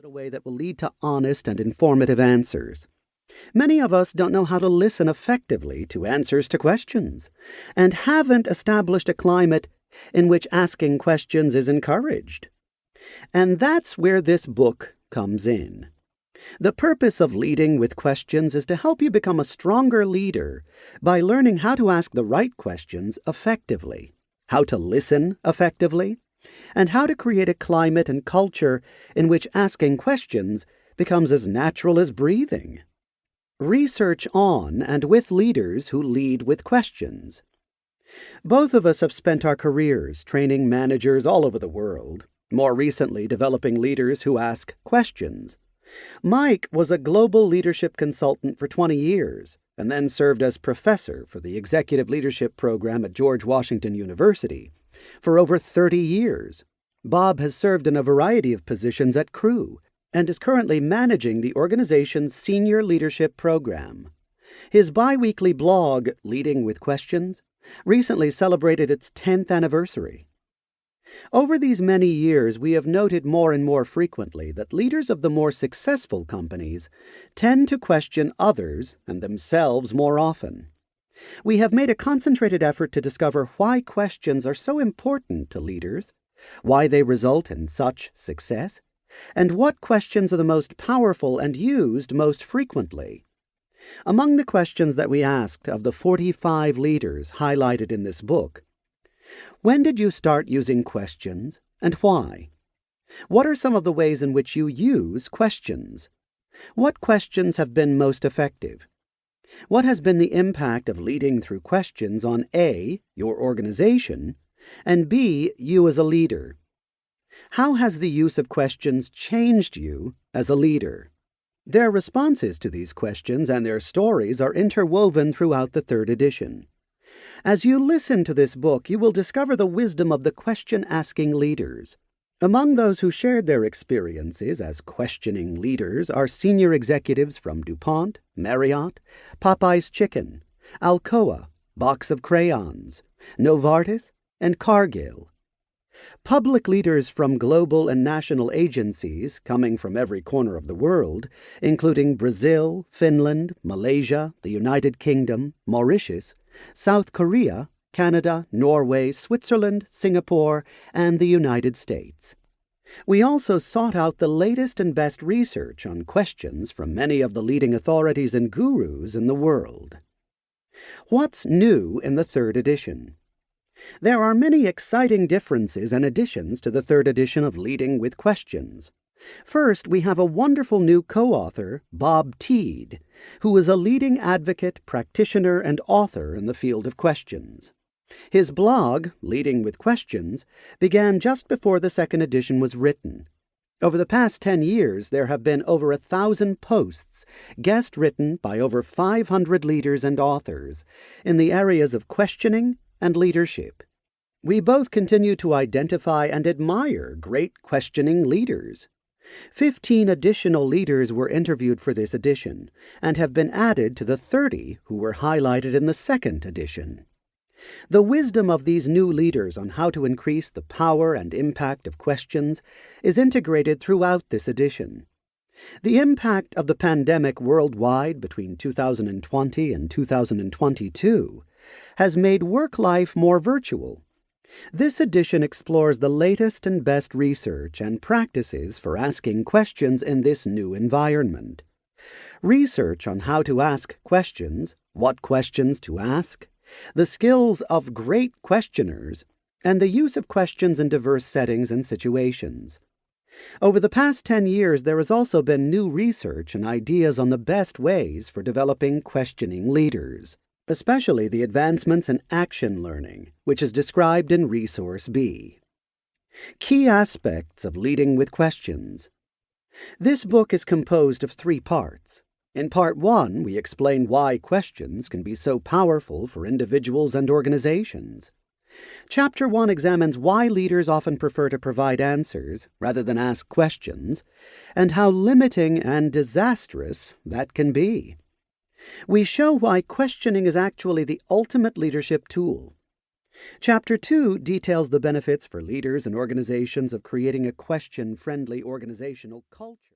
a way that will lead to honest and informative answers. Many of us don't know how to listen effectively to answers to questions, and haven't established a climate in which asking questions is encouraged. And that's where this book comes in. The purpose of leading with questions is to help you become a stronger leader by learning how to ask the right questions effectively, how to listen effectively, and how to create a climate and culture in which asking questions becomes as natural as breathing. Research on and with leaders who lead with questions. Both of us have spent our careers training managers all over the world, more recently developing leaders who ask questions. Mike was a global leadership consultant for 20 years and then served as professor for the Executive Leadership Program at George Washington University for over 30 years. Bob has served in a variety of positions at Crew and is currently managing the organization's senior leadership program. His bi-weekly blog, Leading with Questions, recently celebrated its 10th anniversary. Over these many years, we have noted more and more frequently that leaders of the more successful companies tend to question others and themselves more often. We have made a concentrated effort to discover why questions are so important to leaders, why they result in such success, and what questions are the most powerful and used most frequently. Among the questions that we asked of the 45 leaders highlighted in this book: when did you start using questions, and why? What are some of the ways in which you use questions? What questions have been most effective? What has been the impact of leading through questions on A, your organization, and B, you as a leader? How has the use of questions changed you as a leader? Their responses to these questions and their stories are interwoven throughout the third edition. As you listen to this book, you will discover the wisdom of the question-asking leaders. Among those who shared their experiences as questioning leaders are senior executives from DuPont, Marriott, Popeye's Chicken, Alcoa, Box of Crayons, Novartis, and Cargill. Public leaders from global and national agencies coming from every corner of the world, including Brazil, Finland, Malaysia, the United Kingdom, Mauritius, South Korea, Canada, Norway, Switzerland, Singapore, and the United States. We also sought out the latest and best research on questions from many of the leading authorities and gurus in the world. What's new in the third edition? There are many exciting differences and additions to the third edition of Leading with Questions. First, we have a wonderful new co-author, Bob Tiede, who is a leading advocate, practitioner, and author in the field of questions. His blog, Leading with Questions, began just before the second edition was written. Over the past 10 years, there have been over 1,000 posts, guest-written by over 500 leaders and authors, in the areas of questioning and leadership. We both continue to identify and admire great questioning leaders. 15 additional leaders were interviewed for this edition and have been added to the 30 who were highlighted in the second edition. The wisdom of these new leaders on how to increase the power and impact of questions is integrated throughout this edition. The impact of the pandemic worldwide between 2020 and 2022 has made work life more virtual. This edition explores the latest and best research and practices for asking questions in this new environment. Research on how to ask questions, what questions to ask, the skills of great questioners, and the use of questions in diverse settings and situations. Over the past 10 years, there has also been new research and ideas on the best ways for developing questioning leaders, especially the advancements in action learning, which is described in Resource B. Key aspects of leading with questions. This book is composed of 3 parts. In Part 1, we explain why questions can be so powerful for individuals and organizations. Chapter 1 examines why leaders often prefer to provide answers rather than ask questions, and how limiting and disastrous that can be. We show why questioning is actually the ultimate leadership tool. Chapter 2 details the benefits for leaders and organizations of creating a question-friendly organizational culture.